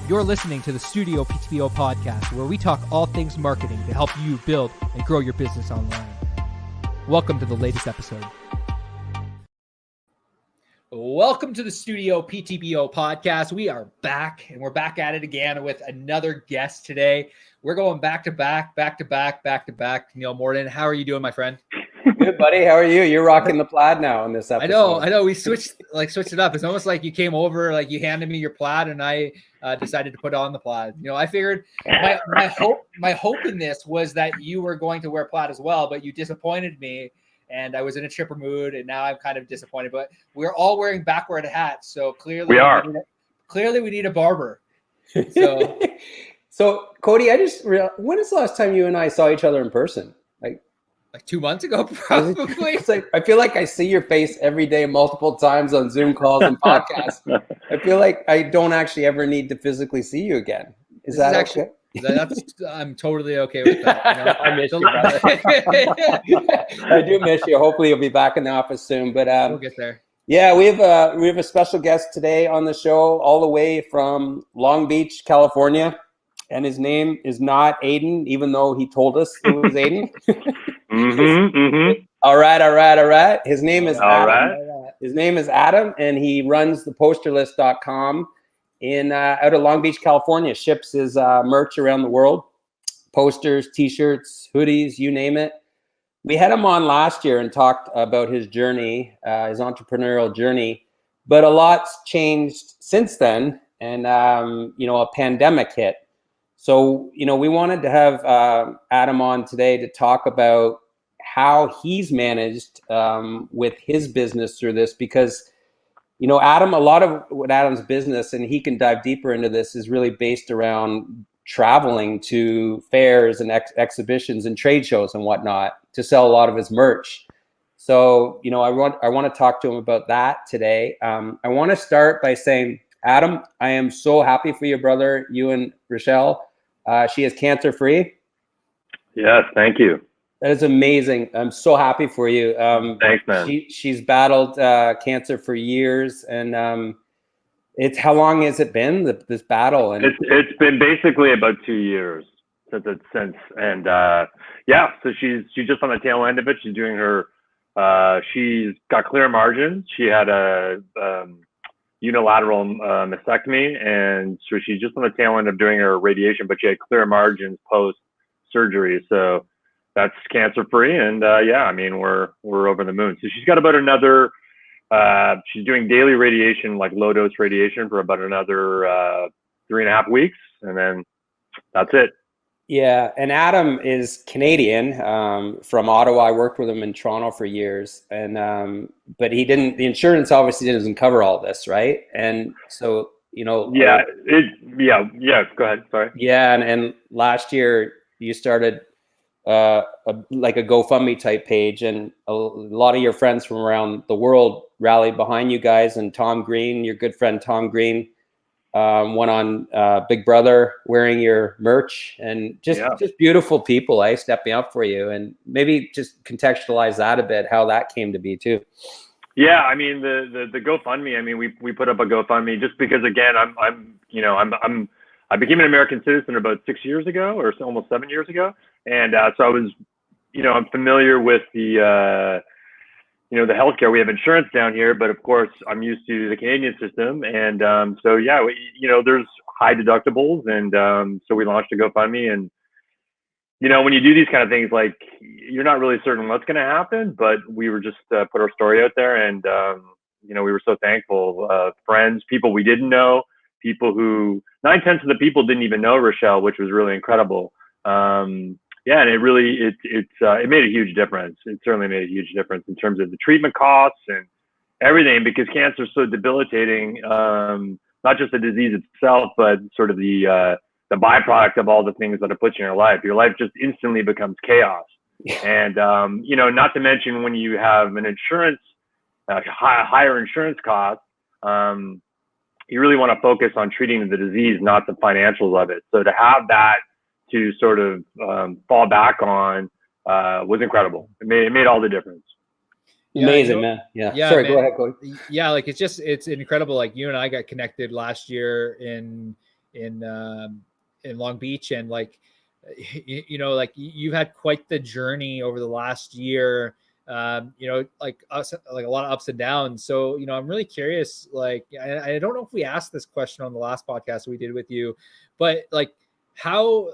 You're listening to the StudioPTBO Podcast, where we talk all things marketing to help you build and grow your business online. Welcome to the latest episode. Welcome to the StudioPTBO Podcast. We are back, and we're back at it again with another guest today. We're going back to back. Neil Morden, how are you doing, my friend? Good, buddy. How are you? You're rocking the plaid now in this episode. I know. We switched it up. It's almost like you came over, like you handed me your plaid, and I decided to put on the plaid. You know, I figured my hope in this was that you were going to wear plaid as well, but you disappointed me, and I was in a chipper mood, and now I'm kind of disappointed. But we're all wearing backward hats, so clearly we need a barber. So, so Cody, when is the last time you and I saw each other in person? Like 2 months ago, probably. It's like I feel like I see your face every day, multiple times on Zoom calls and podcasts. I feel like I don't actually ever need to physically see you again. Is that okay? I'm totally okay with that. You know? I miss you, brother. I do miss you. Hopefully, you'll be back in the office soon. But we'll get there. Yeah, we have a special guest today on the show, all the way from Long Beach, California, and his name is not Aiden, even though he told us it was Aiden. All right. His name is Adam. Right. His name is Adam, and he runs the Posterlist.com in out of Long Beach, California. Ships his merch around the world, posters, T-shirts, hoodies, you name it. We had him on last year and talked about his journey, his entrepreneurial journey, but a lot's changed since then, and a pandemic hit. So, we wanted to have Adam on today to talk about how he's managed with his business through this, because, Adam, a lot of what Adam's business, and he can dive deeper into this, is really based around traveling to fairs and exhibitions and trade shows and whatnot to sell a lot of his merch. So, I want to talk to him about that today. I want to start by saying, Adam, I am so happy for your brother, you and Rochelle. She is cancer-free. Yes, thank you. That is amazing. I'm so happy for you. Thanks, man. She's battled cancer for years, and how long has it been, this battle? And it's been basically about 2 years since, and so she's just on the tail end of it. She's doing her. She's got clear margins. She had a unilateral mastectomy, and so she's just on the tail end of doing her radiation, but she had clear margins post surgery, so that's cancer free. And we're over the moon. So she's got about another she's doing daily radiation, like low dose radiation, for about another 3.5 weeks, and then that's it. Yeah, and Adam is Canadian, from Ottawa. I worked with him in Toronto for years, and but the insurance obviously doesn't cover all this, right? And so, go ahead, sorry. Yeah, and last year you started a GoFundMe type page, and a lot of your friends from around the world rallied behind you guys, and Tom Green, your good friend Tom Green, went on Big Brother wearing your merch, and just beautiful people, stepping up for you. And maybe just contextualize that a bit, how that came to be too. Yeah, I mean the GoFundMe. I mean we put up a GoFundMe just because, again, I became an American citizen about 6 years ago, or almost 7 years ago, and so I was, I'm familiar with the the healthcare. We have insurance down here, but of course I'm used to the Canadian system. And there's high deductibles. And so we launched a GoFundMe. And, when you do these kind of things, like, you're not really certain what's going to happen, but we were just put our story out there. And, we were so thankful. Friends, people we didn't know, people who 9/10 of the people didn't even know Rochelle, which was really incredible. And it really, it made a huge difference. It certainly made a huge difference in terms of the treatment costs and everything, because cancer is so debilitating, not just the disease itself, but sort of the byproduct of all the things that it puts in your life. Your life just instantly becomes chaos. And, not to mention when you have an insurance, higher insurance costs, you really want to focus on treating the disease, not the financials of it. So to have that to sort of fall back on was incredible. It made all the difference. Amazing, man. Yeah. Sorry, man. Go ahead, Cody. Yeah, like it's incredible. Like you and I got connected last year in in Long Beach, and like, you know, like you've had quite the journey over the last year. You know, like us, like a lot of ups and downs. So, you know, I'm really curious, like, I don't know if we asked this question on the last podcast we did with you, but like, how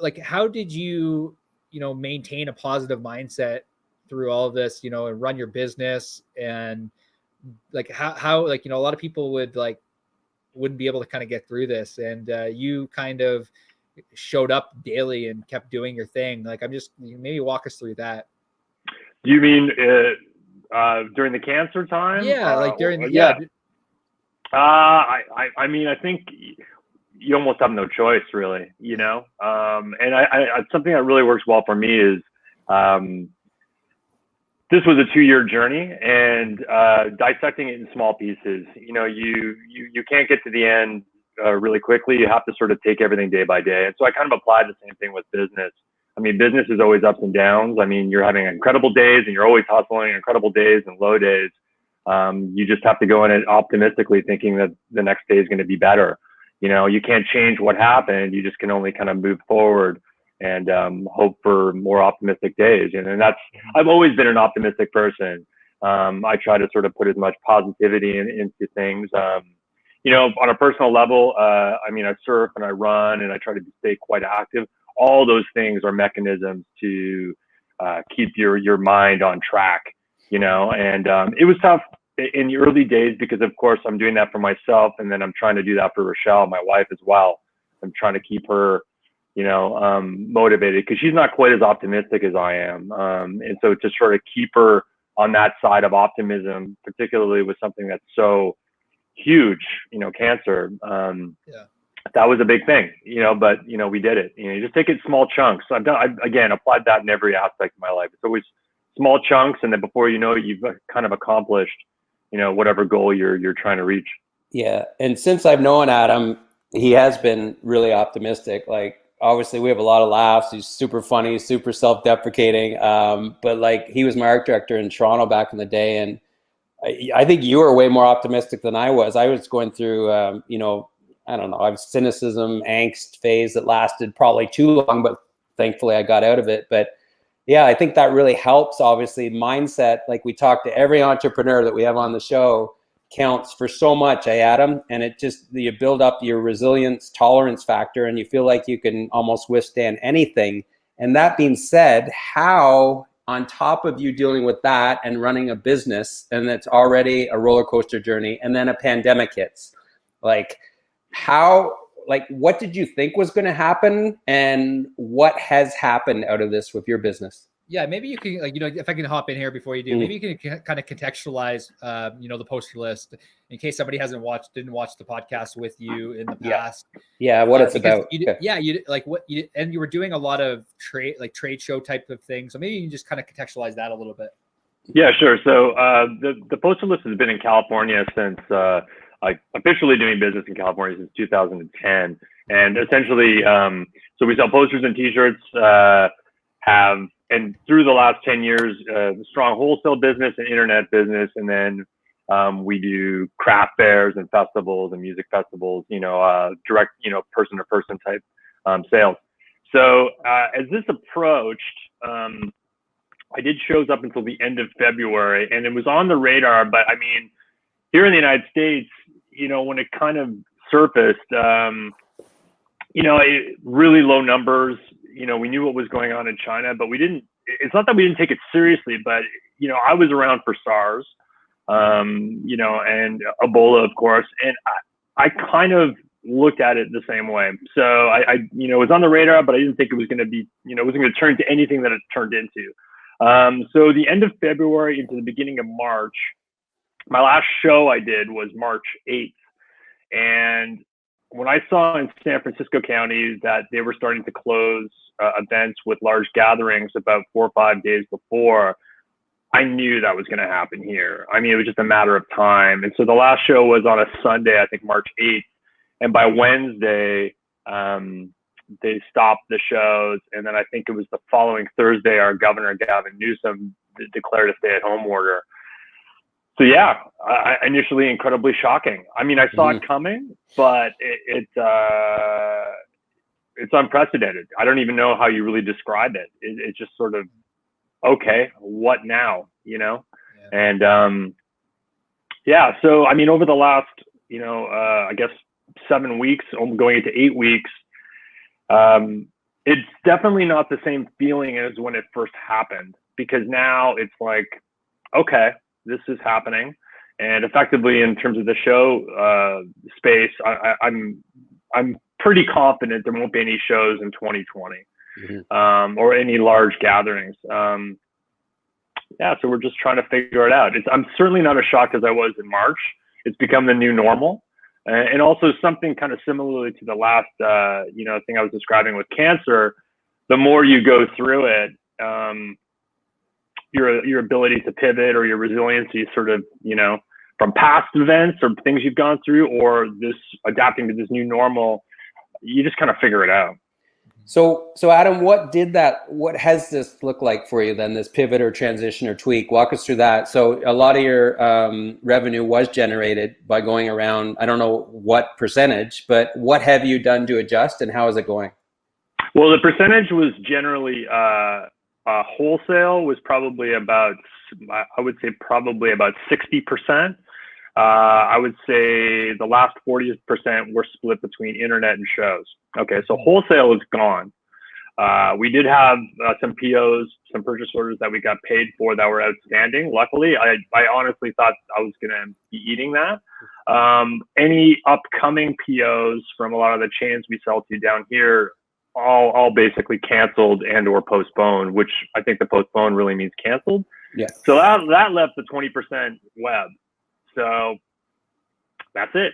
did you, you know, maintain a positive mindset through all of this, you know, and run your business, and like, how, like, you know, a lot of people wouldn't be able to kind of get through this. And you kind of showed up daily and kept doing your thing. Like, maybe walk us through that. Do you mean during the cancer time? Yeah, like during I mean, I think you almost have no choice, really, you know. And I something that really works well for me is this was a 2-year journey, and dissecting it in small pieces. You know, you can't get to the end really quickly. You have to sort of take everything day by day. And so I kind of applied the same thing with business. I mean, business is always ups and downs. I mean, you're having incredible days and you're always hustling, incredible days and low days. You just have to go in it optimistically, thinking that the next day is going to be better. You know, you can't change what happened. You just can only kind of move forward and hope for more optimistic days. And I've always been an optimistic person. I try to sort of put as much positivity into things. You know, on a personal level, I mean, I surf and I run and I try to stay quite active. All those things are mechanisms to keep your mind on track, you know. And it was tough in the early days because, of course, I'm doing that for myself, and then I'm trying to do that for Rochelle, my wife, as well. I'm trying to keep her, you know, motivated, because she's not quite as optimistic as I am. And so to sort of keep her on that side of optimism, particularly with something that's so huge, you know, cancer. That was a big thing, you know, but, you know, we did it. You know, you just take it in small chunks. So I've again applied that in every aspect of my life. It's always small chunks, and then before you know it, you've kind of accomplished, you know, whatever goal you're trying to reach. Yeah, and since I've known Adam, he has been really optimistic. Like, obviously, we have a lot of laughs. He's super funny, super self-deprecating. But like, he was my art director in Toronto back in the day, and I think you were way more optimistic than I was. I was going through, you know, I don't know, I have cynicism, angst phase that lasted probably too long, but thankfully I got out of it. But yeah, I think that really helps. Obviously, mindset, like we talk to every entrepreneur that we have on the show, counts for so much, Adam? And it just, you build up your resilience, tolerance factor, and you feel like you can almost withstand anything. And that being said, how, on top of you dealing with that and running a business, and it's already a roller coaster journey, and then a pandemic hits, like, how, like, what did you think was going to happen, and what has happened out of this with your business? Yeah, maybe you can, like, you know, if I can hop in here before you do, maybe you can kind of contextualize, you know, the Posterlist, in case somebody didn't watch the podcast with you in the past. Yeah, what it's about. And you were doing a lot of trade show type of things. So maybe you can just kind of contextualize that a little bit. Yeah, sure. So the Posterlist has been in California since, officially doing business in California since 2010. And essentially, so we sell posters and t-shirts, and through the last 10 years, strong wholesale business and internet business. And then we do craft fairs and festivals and music festivals, you know, direct, you know, person to person type sales. So as this approached, I did shows up until the end of February, and it was on the radar. But I mean, here in the United States, you know, when it kind of surfaced, you know, really low numbers. You know, we knew what was going on in China, but it's not that we didn't take it seriously, but, you know, I was around for SARS, you know, and Ebola, of course. And I kind of looked at it the same way. So I you know, it was on the radar, but I didn't think it was going to be, you know, it wasn't going to turn into anything that it turned into. So the end of February into the beginning of March, my last show I did was March 8th. And when I saw in San Francisco County that they were starting to close events with large gatherings about 4 or 5 days before, I knew that was going to happen here. I mean, it was just a matter of time. And so the last show was on a Sunday, I think March 8th. And by Wednesday, they stopped the shows. And then I think it was the following Thursday, our governor, Gavin Newsom, declared a stay-at-home order. So yeah, initially incredibly shocking. I mean, I saw it coming, but it's unprecedented. I don't even know how you really describe it. It's just sort of, okay, what now, you know? Yeah. And so, I mean, over the last, I guess 7 weeks, going into 8 weeks, it's definitely not the same feeling as when it first happened, because now it's like, okay, this is happening. And effectively, in terms of the show space, I'm pretty confident there won't be any shows in 2020, or any large gatherings. So we're just trying to figure it out. I'm certainly not as shocked as I was in March. It's become the new normal. And also something kind of similarly to the last, thing I was describing with cancer. The more you go through it, your ability to pivot or your resiliency, sort of, from past events or things you've gone through, or this adapting to this new normal, you just kind of figure it out. So Adam, what has this look like for you then, this pivot or transition or tweak? Walk us through that. So a lot of your revenue was generated by going around, I don't know what percentage, but what have you done to adjust, and how is it going? Well, the percentage was generally wholesale was probably about, I would say probably about 60%. I would say the last 40% were split between internet and shows. Okay, so wholesale is gone. We did have some POs, some purchase orders that we got paid for that were outstanding. Luckily, I honestly thought I was going to be eating that. Any upcoming POs from a lot of the chains we sell to down here, all basically canceled and or postponed, which I think the postponed really means canceled. Yeah. So that left the 20% web. So that's it,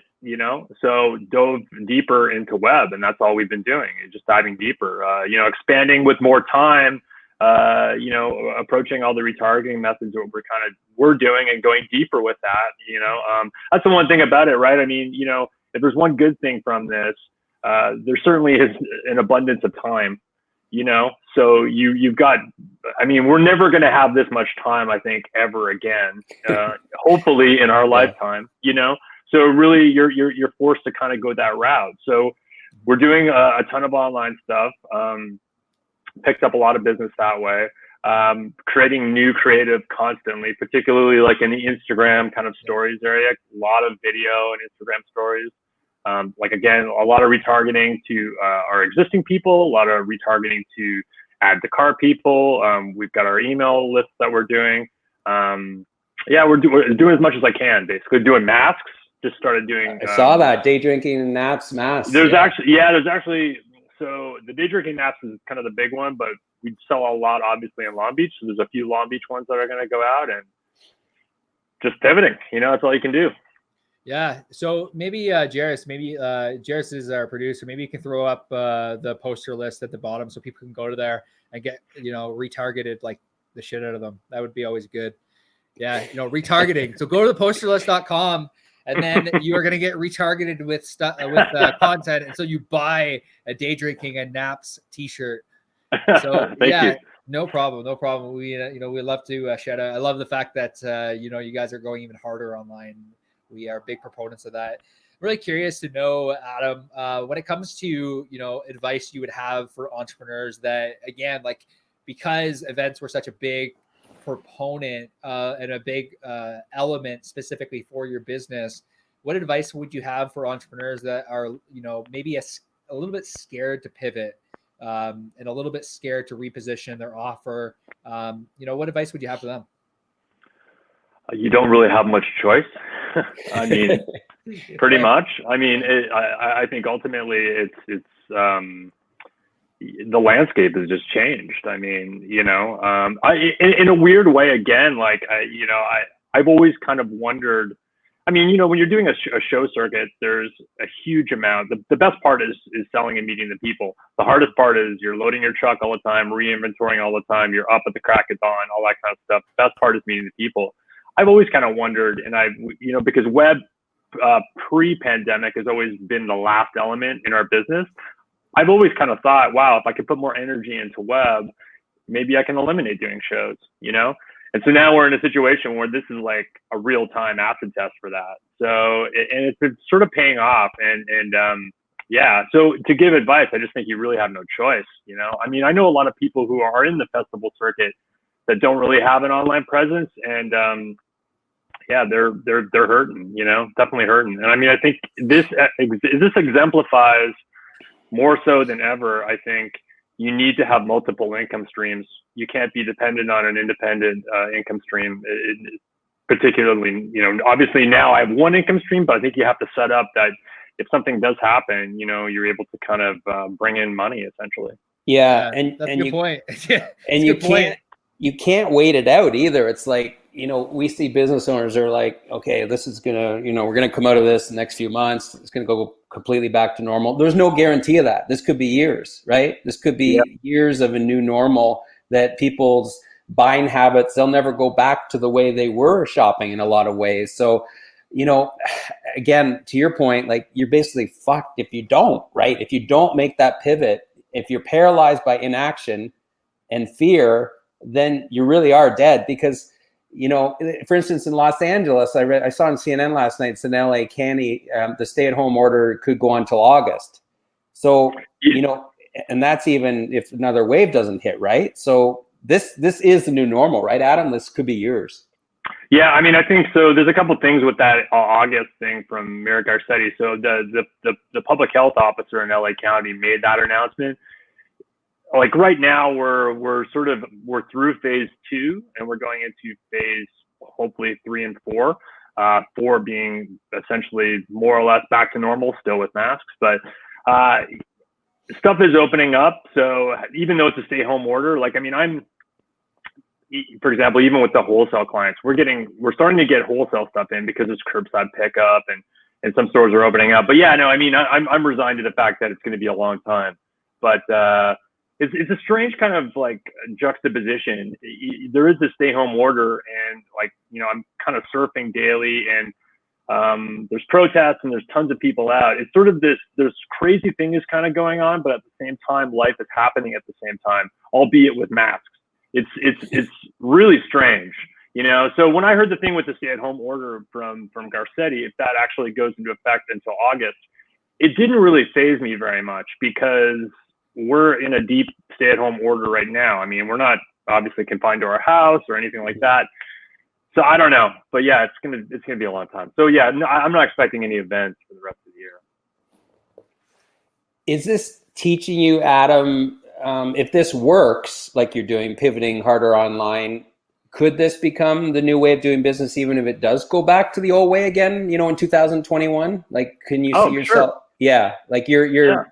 so dove deeper into web, and that's all we've been doing, is just diving deeper, expanding with more time, approaching all the retargeting methods that we're doing and going deeper with that, that's the one thing about it, right? I mean, if there's one good thing from this, there certainly is an abundance of time, so you've got, I mean, we're never going to have this much time, I think, ever again, hopefully in our lifetime, so really you're forced to kind of go that route. So we're doing a ton of online stuff, picked up a lot of business that way, creating new creative constantly, particularly like in the Instagram kind of stories area, a lot of video and Instagram stories. Again, a lot of retargeting to our existing people, a lot of retargeting to add to cart people. We've got our email list that we're doing. We're doing as much as I can, basically. Doing masks, just started doing. I saw that, day drinking naps, masks. There's actually, so the day drinking naps is kind of the big one, but we sell a lot, obviously, in Long Beach. So there's a few Long Beach ones that are going to go out, and just pivoting, that's all you can do. Yeah. So maybe Jairus is our producer. Maybe you can throw up the poster list at the bottom so people can go to there and get, retargeted like the shit out of them. That would be always good. Yeah. Retargeting. So go to theposterlist.com and then you are going to get retargeted with stuff, with content. And so you buy a day drinking and naps t-shirt. So Thank you. No problem. We, we love to shed out. I love the fact that, you guys are going even harder online. We are big proponents of that. I'm really curious to know, Adam, when it comes to, advice you would have for entrepreneurs that, again, because events were such a big proponent and a big element specifically for your business, what advice would you have for entrepreneurs that are, maybe a little bit scared to pivot and a little bit scared to reposition their offer? What advice would you have for them? You don't really have much choice. I mean, pretty much. I mean, I think ultimately it's the landscape has just changed. I mean, in a weird way, again, I've always kind of wondered. I mean, when you're doing a show circuit, there's a huge amount. The best part is selling and meeting the people. The hardest part is you're loading your truck all the time, re-inventorying all the time. You're up at the crack of dawn, all that kind of stuff. The best part is meeting the people. I've always kind of wondered, and because web pre-pandemic has always been the last element in our business. I've always kind of thought, wow, if I could put more energy into web, maybe I can eliminate doing shows, And so now we're in a situation where this is like a real-time acid test for that. So, and it's been sort of paying off. And Yeah. So to give advice, I just think you really have no choice. I mean, I know a lot of people who are in the festival circuit that don't really have an online presence, and yeah, they're hurting. Definitely hurting. And I mean, I think this exemplifies more so than ever. I think you need to have multiple income streams. You can't be dependent on an independent income stream. Particularly, obviously now I have one income stream, but I think you have to set up that if something does happen, you're able to kind of bring in money essentially. Yeah, that's a good point. And you can't wait it out either. It's like, we see business owners are like, okay, this is gonna, we're gonna come out of this the next few months. It's gonna go completely back to normal. There's no guarantee of that. This could be years, right? This could be years of a new normal that people's buying habits, they'll never go back to the way they were shopping in a lot of ways. So, again, to your point, like you're basically fucked if you don't, right? If you don't make that pivot, if you're paralyzed by inaction and fear, then you really are dead. Because, for instance, in Los Angeles, I saw on CNN last night, it's in LA County, the stay-at-home order could go on till August. So, and that's even if another wave doesn't hit, right? So this is the new normal, right, Adam? This could be yours. Yeah, I mean, I think so. There's a couple of things with that August thing from Mayor Garcetti. So the public health officer in LA County made that announcement. Like right now, we're through phase 2, and we're going into phase hopefully 3 and 4. 4 being essentially more or less back to normal, still with masks, but stuff is opening up. So even though it's a stay-home order, like I mean, for example, even with the wholesale clients, we're starting to get wholesale stuff in because it's curbside pickup and some stores are opening up. But yeah, no, I mean, I'm resigned to the fact that it's going to be a long time. But it's a strange kind of like juxtaposition. There is this stay-home order, and like I'm kind of surfing daily, and there's protests and there's tons of people out. It's sort of this crazy thing is kind of going on, but at the same time, life is happening at the same time, albeit with masks. It's really strange, So when I heard the thing with the stay-at-home order from Garcetti, if that actually goes into effect until August, it didn't really faze me very much because we're in a deep stay-at-home order right now. I mean, we're not obviously confined to our house or anything like that. So I don't know, but yeah, it's gonna be a long time. So yeah, no, I'm not expecting any events for the rest of the year. Is this teaching you, Adam? If this works, like you're doing, pivoting harder online, could this become the new way of doing business, even if it does go back to the old way again? In 2021, like, can you see yourself? Sure. Yeah, like you're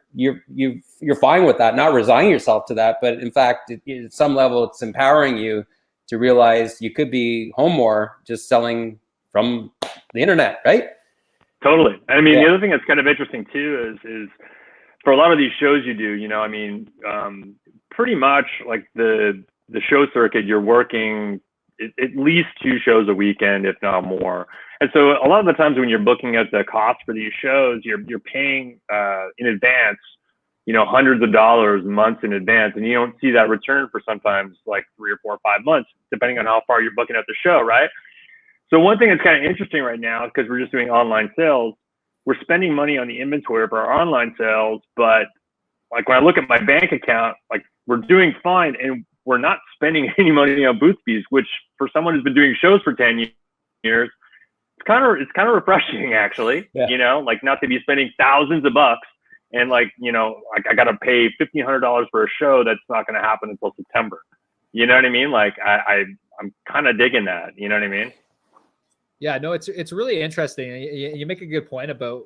fine with that, not resigning yourself to that, but in fact, at some level, it's empowering you to realize you could be home more, just selling from the internet, right? Totally. I mean, the other thing that's kind of interesting too is for a lot of these shows you do, I mean, pretty much like the show circuit, you're working at least 2 shows a weekend, if not more. And so a lot of the times when you're booking out the cost for these shows, you're paying in advance, hundreds of dollars months in advance, and you don't see that return for sometimes like 3 or 4 or 5 months, depending on how far you're booking out the show, right? So one thing that's kind of interesting right now, because we're just doing online sales, we're spending money on the inventory for our online sales, but like when I look at my bank account, like we're doing fine, and we're not spending any money on booth fees, which for someone who's been doing shows for 10 years, it's kind of refreshing actually, like not to be spending thousands of bucks and like, like I got to pay $1,500 for a show that's not going to happen until September. You know what I mean? Like I'm kind of digging that. You know what I mean? Yeah, no, it's really interesting. You make a good point about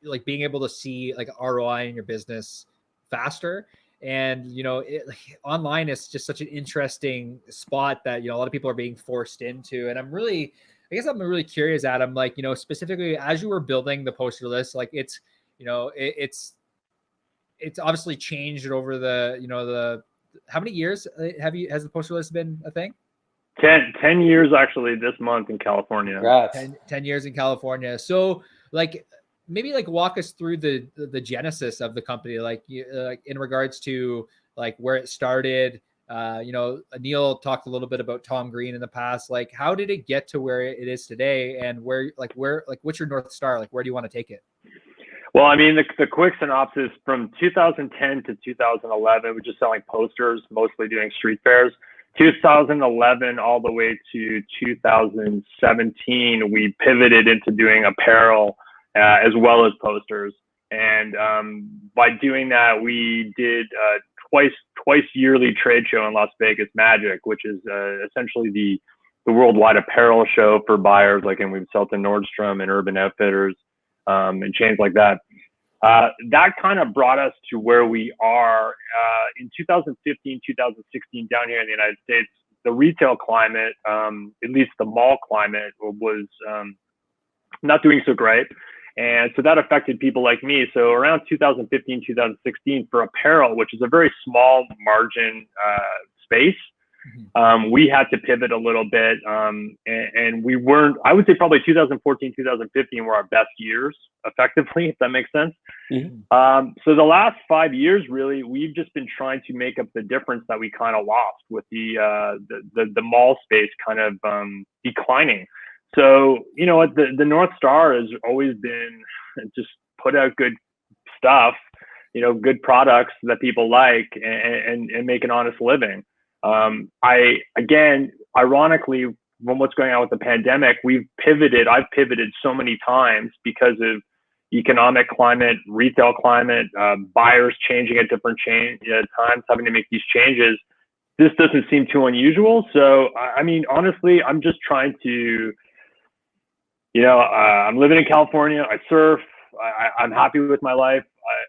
like being able to see like ROI in your business faster. And, online is just such an interesting spot that, a lot of people are being forced into. And I'm really curious, Adam, like, specifically as you were building the poster list, like it's obviously changed over the how many years has the poster list been a thing? 10 years actually this month in California. 10 years in California. So like, maybe like walk us through the genesis of the company, like in regards to like where it started. Neil talked a little bit about Tom Green in the past. Like, how did it get to where it is today, and what's your North Star? Like, where do you want to take it? Well, I mean, the quick synopsis from 2010 to 2011, we're just selling posters, mostly doing street fairs. 2011 all the way to 2017, we pivoted into doing apparel as well as posters. And by doing that, we did twice yearly trade show in Las Vegas, Magic, which is essentially the worldwide apparel show for buyers. Like, and we've sold to Nordstrom and Urban Outfitters and chains like that. That kind of brought us to where we are in 2015, 2016 down here in the United States. The retail climate, at least the mall climate, was not doing so great. And so that affected people like me. So around 2015, 2016 for apparel, which is a very small margin space, we had to pivot a little bit. And we weren't, I would say probably 2014, 2015 were our best years effectively, if that makes sense. So the last 5 years, really, we've just been trying to make up the difference that we kind of lost with the mall space kind of declining. So, you know what, the North Star has always been just put out good stuff, you know, good products that people like and make an honest living. Again, ironically, from what's going on with the pandemic, I've pivoted so many times because of economic climate, retail climate, buyers changing at different times, having to make these changes. This doesn't seem too unusual. So, I mean, honestly, I'm just trying to, you know, I'm living in California. I surf. I'm happy with my life.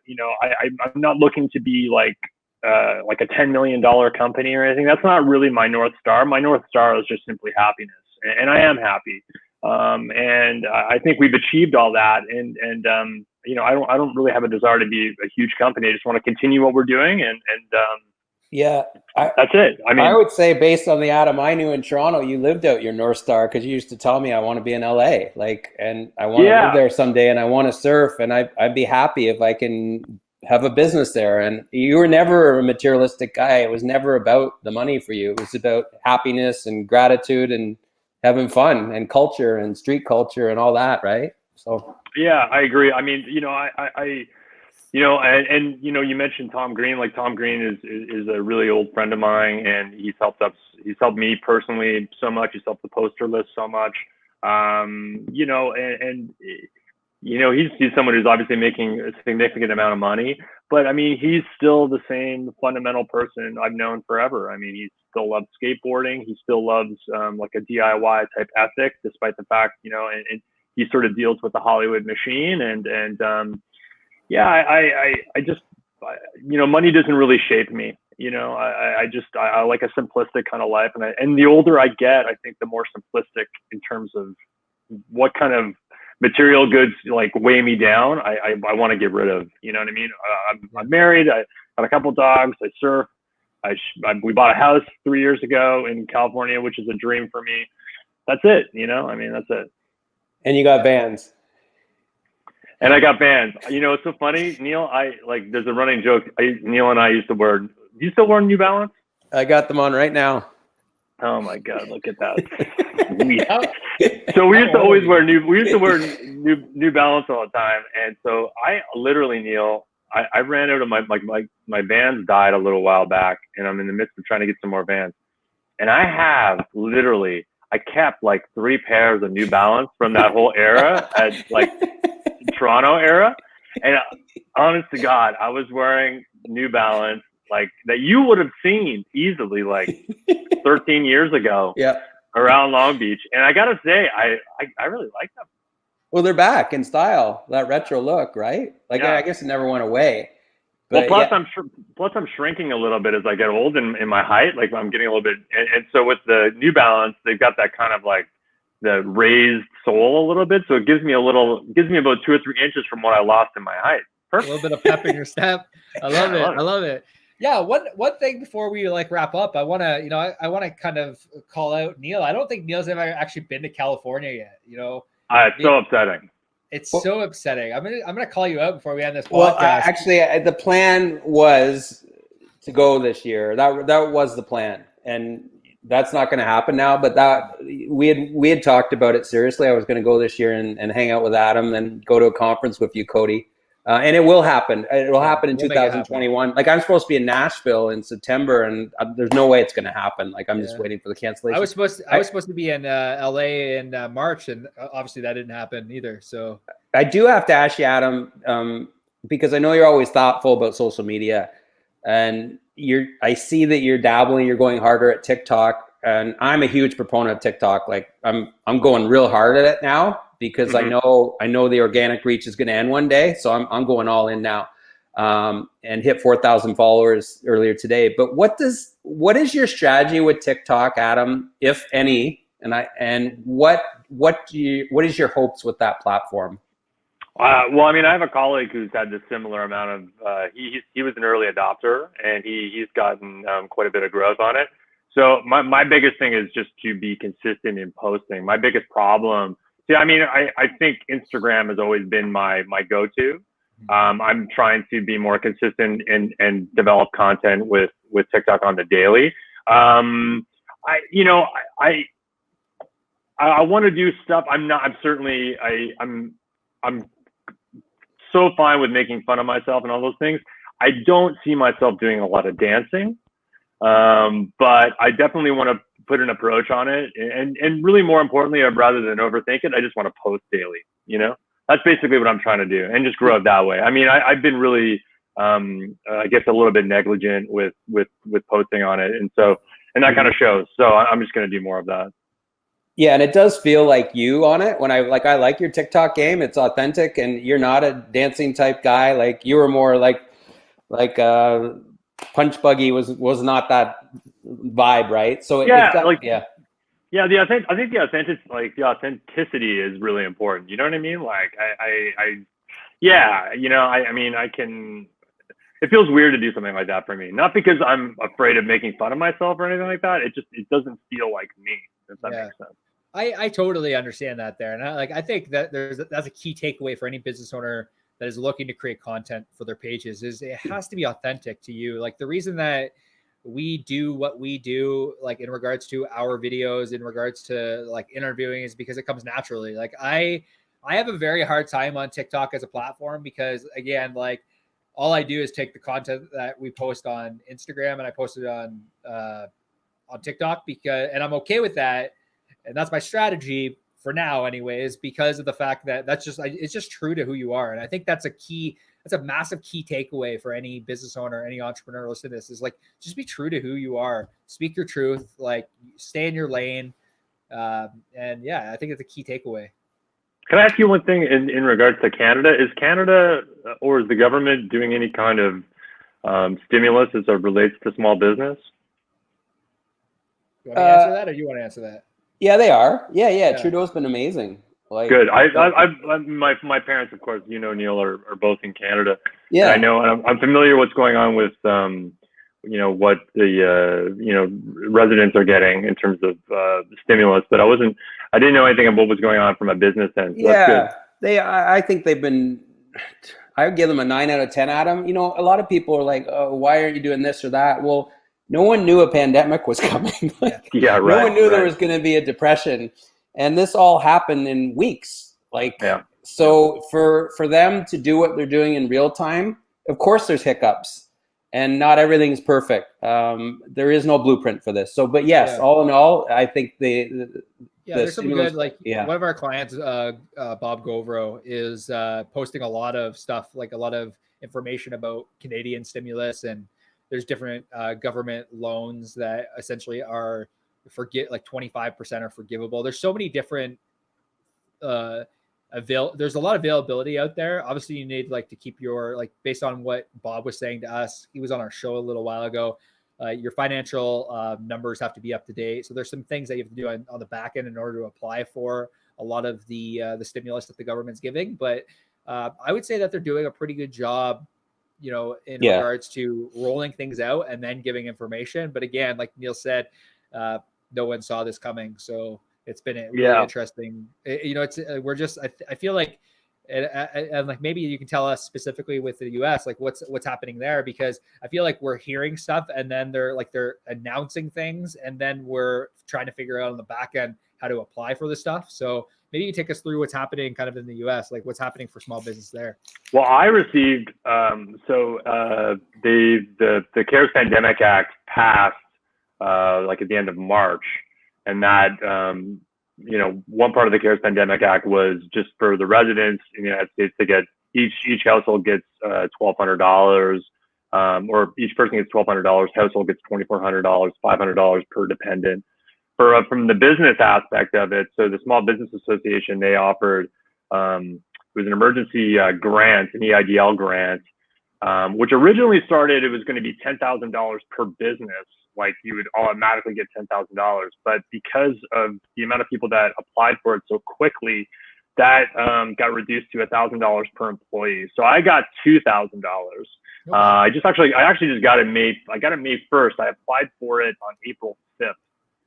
You know, I'm not looking to be like a $10 million company or anything. That's not really my North Star. My North Star is just simply happiness, and I am happy. And I think we've achieved all that. And you know, I don't really have a desire to be a huge company. I just want to continue what we're doing. Yeah, that's it. I mean, I would say based on the Adam I knew in Toronto, you lived out your North Star, because you used to tell me I want to be in LA, and I want to live there someday, and I want to surf, and I'd be happy if I can have a business there. And you were never a materialistic guy. It was never about the money for you. It was about happiness and gratitude and having fun and culture and street culture and all that, right? So yeah, I agree. I mean, you know, you know, and you know, you mentioned Tom Green. Like, Tom Green is a really old friend of mine, and he's helped me personally so much. He's helped the Posterlist so much. You know, and you know, he's someone who's obviously making a significant amount of money, but I mean, he's still the same fundamental person I've known forever. I mean, he still loves skateboarding. He still loves like a DIY type ethic, despite the fact, you know, and he sort of deals with the Hollywood machine. Yeah, I just, you know, money doesn't really shape me. You know, I like a simplistic kind of life. And the older I get, I think the more simplistic in terms of what kind of material goods like weigh me down, I want to get rid of. You know what I mean? I'm married. I got a couple dogs. I surf. We bought a house 3 years ago in California, which is a dream for me. That's it. You know, I mean, that's it. And you got Vans. And I got Vans. You know, it's so funny, Neil. There's a running joke. Neil and I used to wear. Do you still wear New Balance? I got them on right now. Oh my God! Look at that. So we used to always wear New Balance all the time, and so I literally, Neil, I ran out of my Vans died a little while back, and I'm in the midst of trying to get some more Vans, and I kept like 3 pairs of New Balance from that whole era at like Toronto era. And honest to God, I was wearing New Balance like that you would have seen easily like 13 years ago around Long Beach. And I got to say, I really like them. Well, they're back in style, that retro look, right? Like, I guess it never went away. But plus I'm shrinking a little bit as I get old in my height. Like, I'm getting a little bit, and so with the New Balance, they've got that kind of like the raised sole a little bit, so it gives me about 2 or 3 inches from what I lost in my height. Perfect. A little bit of pep in your step. I love it. Yeah. One thing before we like wrap up, I want to kind of call out Neil. I don't think Neil's ever actually been to California yet. You know, it's so upsetting. It's so upsetting. I'm gonna call you out before we end this podcast. Well, actually, the plan was to go this year. That was the plan, and that's not going to happen now. But that we had talked about it seriously. I was going to go this year and hang out with Adam, and go to a conference with you, Cody. And it will happen. It will happen in we'll make it happen. 2021. Like I'm supposed to be in Nashville in September, and there's no way it's going to happen. Like I'm just waiting for the cancellation. I was supposed to be in LA in March, and obviously that didn't happen either. So I do have to ask you, Adam, because I know you're always thoughtful about social media, and I see that you're dabbling. You're going harder at TikTok, and I'm a huge proponent of TikTok. Like I'm going real hard at it now, because I know the organic reach is going to end one day. So I'm going all in now, and hit 4,000 followers earlier today. But what is your strategy with TikTok, Adam, if any? And what is your hopes with that platform? Well, I mean, I have a colleague who's had this similar amount of, he was an early adopter, and he's gotten quite a bit of growth on it. So my biggest thing is just to be consistent in posting. My biggest problem, I mean, I think Instagram has always been my go-to. I'm trying to be more consistent and develop content with TikTok on the daily. I want to do stuff. I'm so fine with making fun of myself and all those things. I don't see myself doing a lot of dancing, but I definitely want to put an approach on it, and really more importantly, rather than overthink it, I just want to post daily. That's basically what I'm trying to do, and just grow it that way. I mean, I've been really, I guess, a little bit negligent with posting on it, and that kind of shows. So I'm just going to do more of that. Yeah, and it does feel like you on it. When I like your TikTok game. It's authentic, and you're not a dancing type guy. Like you were more like Punch Buggy was not that vibe, right? So I think the authenticity is really important. You know what I mean? Like I mean, it feels weird to do something like that for me. Not because I'm afraid of making fun of myself or anything like that. It doesn't feel like me, if that makes sense. I totally understand that there. And I think that that's a key takeaway for any business owner that is looking to create content for their pages, is it has to be authentic to you. Like the reason that we do what we do, like in regards to our videos, in regards to like interviewing, is because it comes naturally. Like I have a very hard time on TikTok as a platform, because again, like all I do is take the content that we post on Instagram and I post it on TikTok, and I'm okay with that. And that's my strategy for now anyways, because of the fact that it's just true to who you are. And I think that's a massive key takeaway for any business owner, any entrepreneur listening to this, is like, just be true to who you are, speak your truth, like stay in your lane. And yeah, I think it's a key takeaway. Can I ask you one thing in regards to Canada? Is Canada or is the government doing any kind of stimulus as it relates to small business? You want me to answer that, or you want to answer that? Yeah, they are. Yeah. Trudeau's been amazing. Like, good. My parents, of course, Neil, are both in Canada. Yeah, and I know, and I'm familiar what's going on with, what the residents are getting in terms of stimulus. But I didn't know anything about what was going on from a business end. So that's good. I think they've been. I would give them a 9 out of 10, Adam. A lot of people are like, "Oh, why aren't you doing this or that?" Well, no one knew a pandemic was coming. No one knew there was going to be a depression, and this all happened in weeks. So for them to do what they're doing in real time, of course there's hiccups, and not everything's perfect. There is no blueprint for this. So, but yes, all in all, I think there's some good, one of our clients, Bob Govro, is posting a lot of stuff, like a lot of information about Canadian stimulus, and there's different government loans that essentially are like 25% are forgivable. There's so many different there's a lot of availability out there. Obviously you need to keep your, based on what Bob was saying to us, he was on our show a little while ago, your financial numbers have to be up to date. So there's some things that you have to do on the back end in order to apply for a lot of the stimulus that the government's giving. But I would say that they're doing a pretty good job, in regards to rolling things out and then giving information. But again, like Neil said, no one saw this coming. So it's been really interesting. I feel like, and like maybe you can tell us specifically with the US, like what's happening there, because I feel like we're hearing stuff and then they're announcing things, and then we're trying to figure out on the back end how to apply for the stuff. So maybe you take us through what's happening kind of in the US, like what's happening for small business there. Well, I received, the CARES Pandemic Act passed like at the end of March. And that, one part of the CARES Pandemic Act was just for the residents in the United States to get, each household gets $1,200, or each person gets $1,200, household gets $2,400, $500 per dependent. From the business aspect of it, so the Small Business Association, they offered, it was an emergency grant, an EIDL grant, which originally started, it was going to be $10,000 per business. Like you would automatically get $10,000, but because of the amount of people that applied for it so quickly, that got reduced to $1,000 per employee. So I got $2,000. I actually just got it May 1st. I applied for it on April 5th.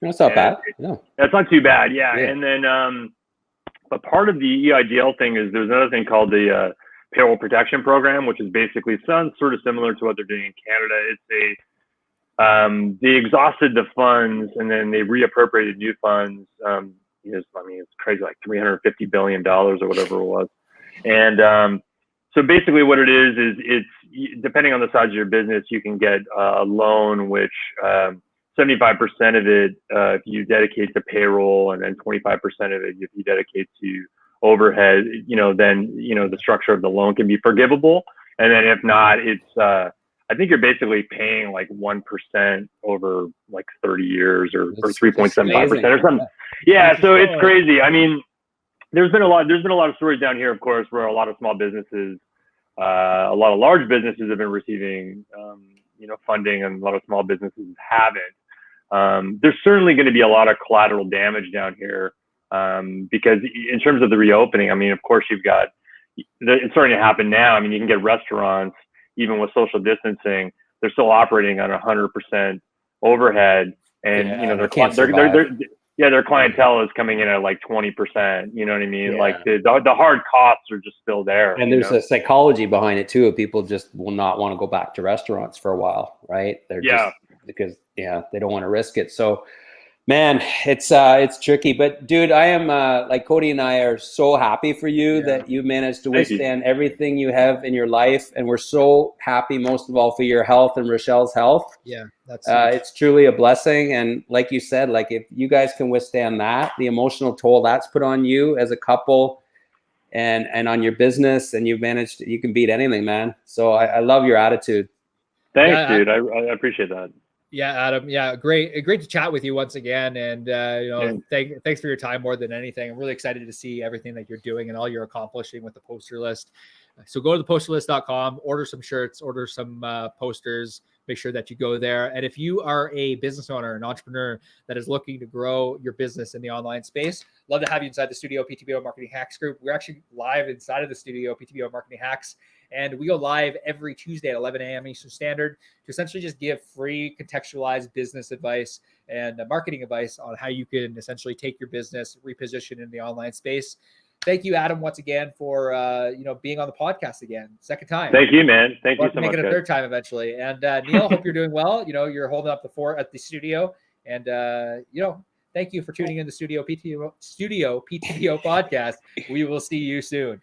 That's not bad. No, that's not too bad. Yeah. And then, but part of the EIDL thing is there's another thing called the Payroll Protection Program, which is basically sort of similar to what they're doing in Canada. It's they exhausted the funds and then they reappropriated new funds. It's crazy, like $350 billion or whatever it was. And so basically what it is it's depending on the size of your business, you can get a loan, which 75% of it, if you dedicate to payroll, and then 25% of it, if you dedicate to overhead, then, the structure of the loan can be forgivable. And then if not, it's, I think you're basically paying like 1% over like 30 years or 3.75% or something. Yeah. So it's crazy. I mean, there's been a lot of stories down here, of course, where a lot of small businesses, a lot of large businesses have been receiving, funding, and a lot of small businesses haven't. There's certainly going to be a lot of collateral damage down here, because in terms of the reopening, I mean, of course, it's starting to happen now. I mean, you can get restaurants, even with social distancing, they're still operating on 100% overhead, and their clientele is coming in at like 20%. You know what I mean? Yeah. Like the hard costs are just still there. And there's a psychology behind it too. People just will not want to go back to restaurants for a while, right? Because they don't want to risk it. So, man, it's tricky. But dude, I am like Cody and I are so happy for you that you managed to withstand everything you have in your life, and we're so happy, most of all, for your health and Rochelle's health. Yeah, that's it's truly a blessing. And like you said, like if you guys can withstand that, the emotional toll that's put on you as a couple, and on your business, and you can beat anything, man. So I love your attitude. Thanks, dude. I appreciate that. Yeah, Adam. Yeah, great to chat with you once again. And, thanks for your time more than anything. I'm really excited to see everything that you're doing and all you're accomplishing with the Posterlist. So go to theposterlist.com, order some shirts, order some posters, make sure that you go there. And if you are a business owner, an entrepreneur that is looking to grow your business in the online space, love to have you inside the StudioPTBO Marketing Hacks group. We're actually live inside of the StudioPTBO Marketing Hacks. And we go live every Tuesday at 11 a.m. Eastern Standard to essentially just give free contextualized business advice and marketing advice on how you can essentially take your business, reposition in the online space. Thank you, Adam, once again for being on the podcast again, second time. Thank you, man. Thank you so much. Make it a third time eventually. And Neil, hope you're doing well. You're holding up the fort at the studio, and thank you for tuning in to Studio PTBO Podcast. We will see you soon.